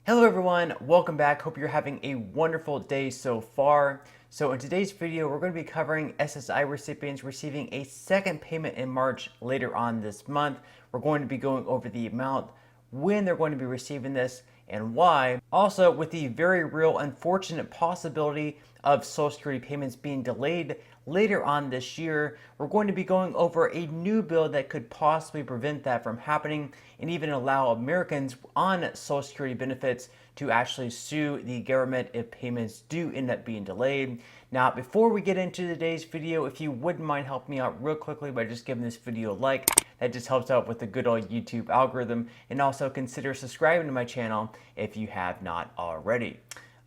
Hello everyone, welcome back. Hope you're having a wonderful day so far. So in today's video, we're going to be covering SSI recipients receiving a second payment in March later on this month. We're going to be going over the amount, when they're going to be receiving this, and why. Also, with the very real unfortunate possibility of Social Security payments being delayed later on this year, we're going to be going over a new bill that could possibly prevent that from happening and even allow Americans on Social Security benefits to actually sue the government if payments do end up being delayed. Now, before we get into today's video, if you wouldn't mind helping me out real quickly by just giving this video a like, that just helps out with the good old YouTube algorithm, and also consider subscribing to my channel if you have not already.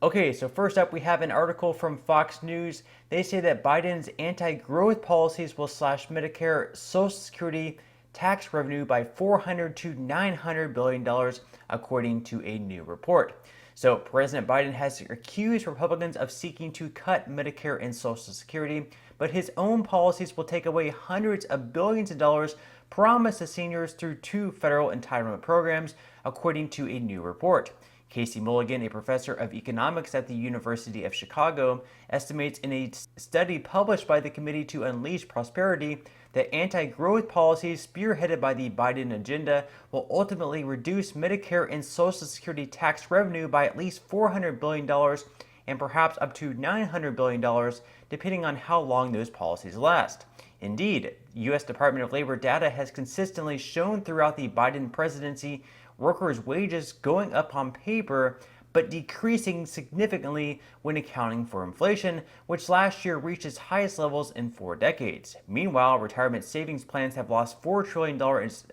Okay, so first up we have an article from Fox News. They say that Biden's anti-growth policies will slash Medicare Social Security tax revenue by $400 to $900 billion, according to a new report. So President Biden has accused Republicans of seeking to cut Medicare and Social Security, but his own policies will take away hundreds of billions of dollars promised to seniors through two federal entitlement programs, according to a new report. Casey Mulligan, a professor of economics at the University of Chicago, estimates in a study published by the Committee to Unleash Prosperity that anti-growth policies spearheaded by the Biden agenda will ultimately reduce Medicare and Social Security tax revenue by at least $400 billion and perhaps up to $900 billion, depending on how long those policies last. Indeed, U.S. Department of Labor data has consistently shown throughout the Biden presidency workers' wages going up on paper, but decreasing significantly when accounting for inflation, which last year reached its highest levels in 4 decades. Meanwhile, retirement savings plans have lost $4 trillion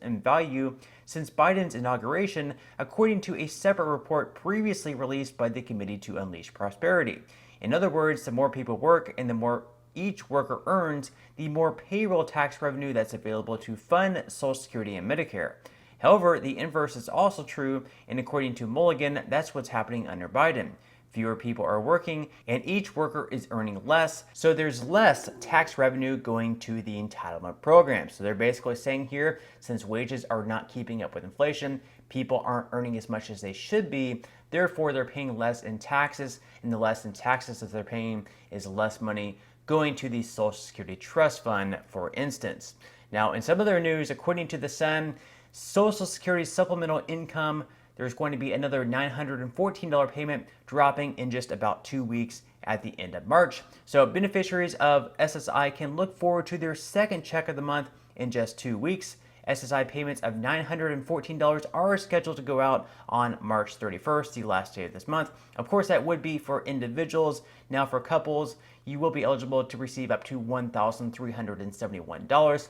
in value since Biden's inauguration, according to a separate report previously released by the Committee to Unleash Prosperity. In other words, the more people work and the more each worker earns, the more payroll tax revenue that's available to fund Social Security and Medicare. However, the inverse is also true, and according to Mulligan, that's what's happening under Biden. Fewer people are working, and each worker is earning less, so there's less tax revenue going to the entitlement program. So they're basically saying here, since wages are not keeping up with inflation, people aren't earning as much as they should be, therefore they're paying less in taxes, and the less in taxes that they're paying is less money going to the Social Security Trust Fund, for instance. Now, in some other news, according to The Sun, Social Security Supplemental Income, there's going to be another $914 payment dropping in just about 2 weeks at the end of March. So beneficiaries of SSI can look forward to their second check of the month in just 2 weeks. SSI payments of $914 are scheduled to go out on March 31st, the last day of this month. Of course, that would be for individuals. Now, for couples, you will be eligible to receive up to $1,371.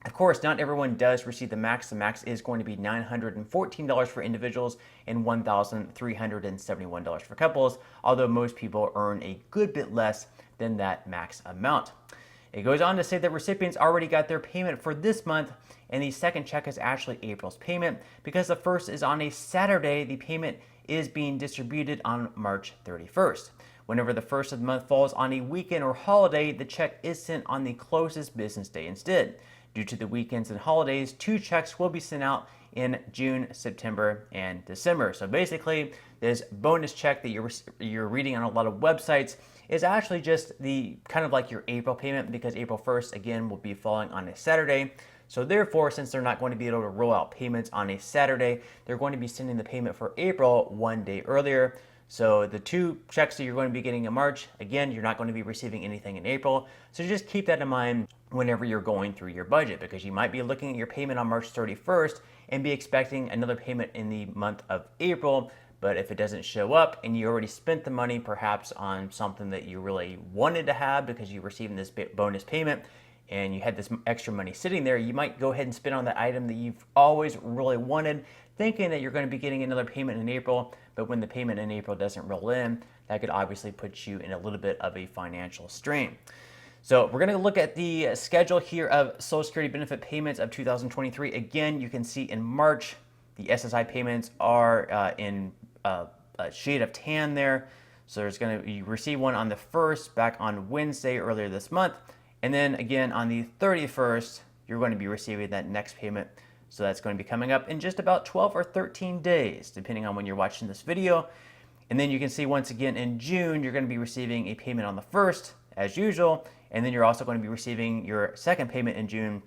Of course, not everyone does receive the max. The max is going to be $914 for individuals and $1,371 for couples, although most people earn a good bit less than that max amount. It goes on to say that recipients already got their payment for this month, and the second check is actually April's payment. Because the first is on a Saturday, the payment is being distributed on March 31st. Whenever the first of the month falls on a weekend or holiday, the check is sent on the closest business day instead. Due to the weekends and holidays, 2 checks will be sent out in June, September, and December. So basically, this bonus check that you're reading on a lot of websites is actually just the kind of like your April payment, because April 1st, again, will be falling on a Saturday. So therefore, since they're not going to be able to roll out payments on a Saturday, they're going to be sending the payment for April 1 day earlier. So the 2 checks that you're going to be getting in March, again, you're not going to be receiving anything in April. So just keep that in mind whenever you're going through your budget, because you might be looking at your payment on March 31st and be expecting another payment in the month of April. But if it doesn't show up and you already spent the money perhaps on something that you really wanted to have because you're receiving this bonus payment and you had this extra money sitting there, you might go ahead and spend on that item that you've always really wanted, thinking that you're going to be getting another payment in April. But when the payment in April doesn't roll in, that could obviously put you in a little bit of a financial strain. So we're going to look at the schedule here of Social Security benefit payments of 2023. Again, you can see in March, the SSI payments are in a shade of tan there. So you receive one on the 1st, back on Wednesday earlier this month. And then again on the 31st, you're going to be receiving that next payment So that's going to be coming up in just about 12 or 13 days, depending on when you're watching this video. And then you can see once again in June, you're going to be receiving a payment on the 1st, as usual. And then you're also going to be receiving your second payment in June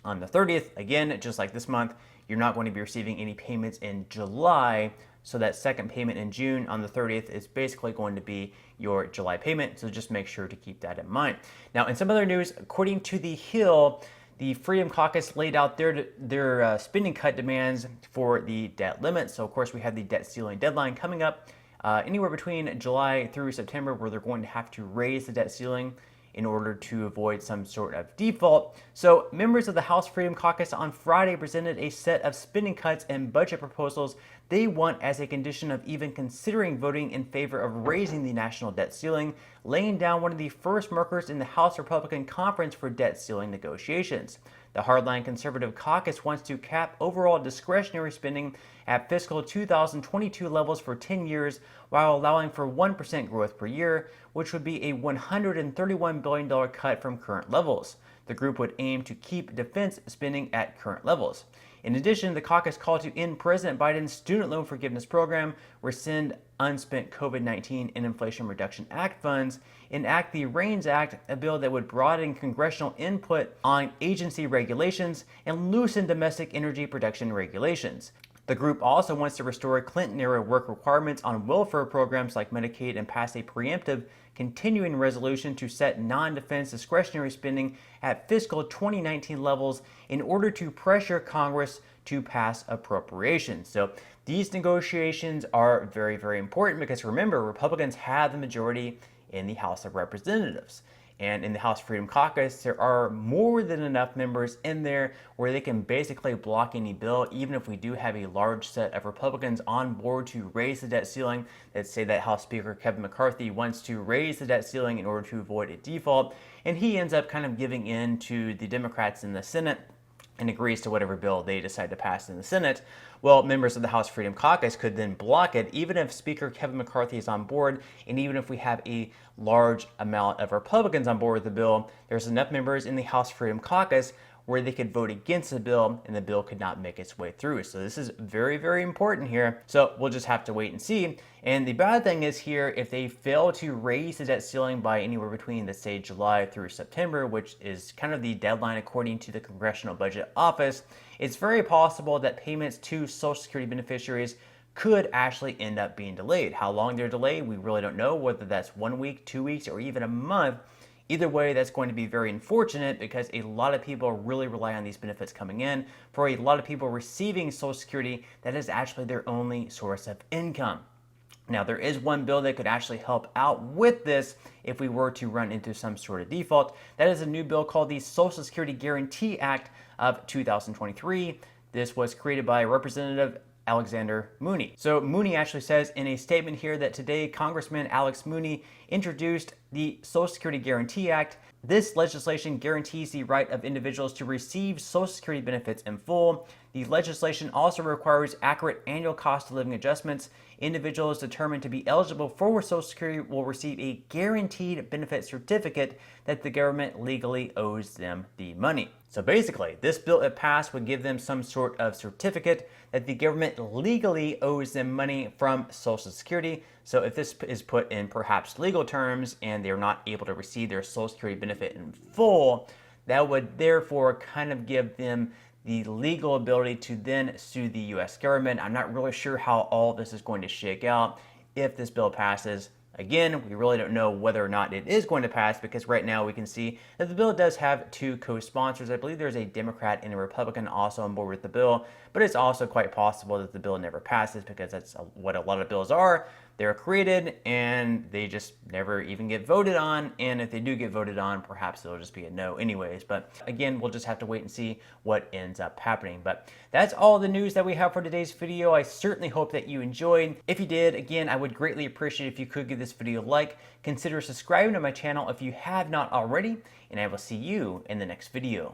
on the 30th. Again, just like this month, you're not going to be receiving any payments in July. So that second payment in June on the 30th is basically going to be your July payment. So just make sure to keep that in mind. Now, in some other news, according to The Hill, the Freedom Caucus laid out their spending cut demands for the debt limit. So, of course, we have the debt ceiling deadline coming up anywhere between July through September, where they're going to have to raise the debt ceiling in order to avoid some sort of default. So members of the House Freedom Caucus on Friday presented a set of spending cuts and budget proposals they want as a condition of even considering voting in favor of raising the national debt ceiling, laying down one of the first markers in the House Republican Conference for debt ceiling negotiations. The hardline conservative caucus wants to cap overall discretionary spending at fiscal 2022 levels for 10 years while allowing for 1% growth per year, which would be a $131 billion cut from current levels. The group would aim to keep defense spending at current levels. In addition, the caucus called to end President Biden's student loan forgiveness program, rescind unspent COVID-19 and Inflation Reduction Act funds, enact the REINS Act, a bill that would broaden congressional input on agency regulations, and loosen domestic energy production regulations. The group also wants to restore Clinton-era work requirements on welfare programs like Medicaid and pass a preemptive continuing resolution to set non-defense discretionary spending at fiscal 2019 levels in order to pressure Congress to pass appropriations. So these negotiations are very, very important because remember, Republicans have the majority in the House of Representatives. And in the House Freedom Caucus, there are more than enough members in there where they can basically block any bill, even if we do have a large set of Republicans on board to raise the debt ceiling. Let's say that House Speaker Kevin McCarthy wants to raise the debt ceiling in order to avoid a default, and he ends up kind of giving in to the Democrats in the Senate and agrees to whatever bill they decide to pass in the Senate. Well, members of the House Freedom Caucus could then block it, even if Speaker Kevin McCarthy is on board, and even if we have a large amount of Republicans on board with the bill, there's enough members in the House Freedom Caucus where they could vote against the bill and the bill could not make its way through. So this is very, very important here. So we'll just have to wait and see. And the bad thing is here, if they fail to raise the debt ceiling by anywhere between, let's say, July through September, which is kind of the deadline according to the Congressional Budget Office, it's very possible that payments to Social Security beneficiaries could actually end up being delayed. How long they're delayed, we really don't know, whether that's 1 week, 2 weeks, or even a month. Either way, that's going to be very unfortunate because a lot of people really rely on these benefits coming in. For a lot of people receiving Social Security, that is actually their only source of income. Now, there is one bill that could actually help out with this if we were to run into some sort of default. That is a new bill called the Social Security Guarantee Act of 2023. This was created by Representative Alexander Mooney. So Mooney actually says in a statement here that today Congressman Alex Mooney introduced the Social Security Guarantee Act. This legislation guarantees the right of individuals to receive Social Security benefits in full. The legislation also requires accurate annual cost of living adjustments. Individuals determined to be eligible for Social Security will receive a guaranteed benefit certificate that the government legally owes them the money. So basically, this bill, if passed, would give them some sort of certificate that the government legally owes them money from Social Security. So if this is put in perhaps legal terms and they're not able to receive their Social Security benefit in full, that would therefore kind of give them the legal ability to then sue the U.S. government. I'm not really sure how all this is going to shake out if this bill passes. Again, we really don't know whether or not it is going to pass because right now we can see that the bill does have two co-sponsors. I believe there's a Democrat and a Republican also on board with the bill, but it's also quite possible that the bill never passes because that's what a lot of bills are. They're created and they just never even get voted on. And if they do get voted on, perhaps it'll just be a no anyways. But again, we'll just have to wait and see what ends up happening. But that's all the news that we have for today's video. I certainly hope that you enjoyed. If you did, again, I would greatly appreciate if you could give this video a like. Consider subscribing to my channel if you have not already. And I will see you in the next video.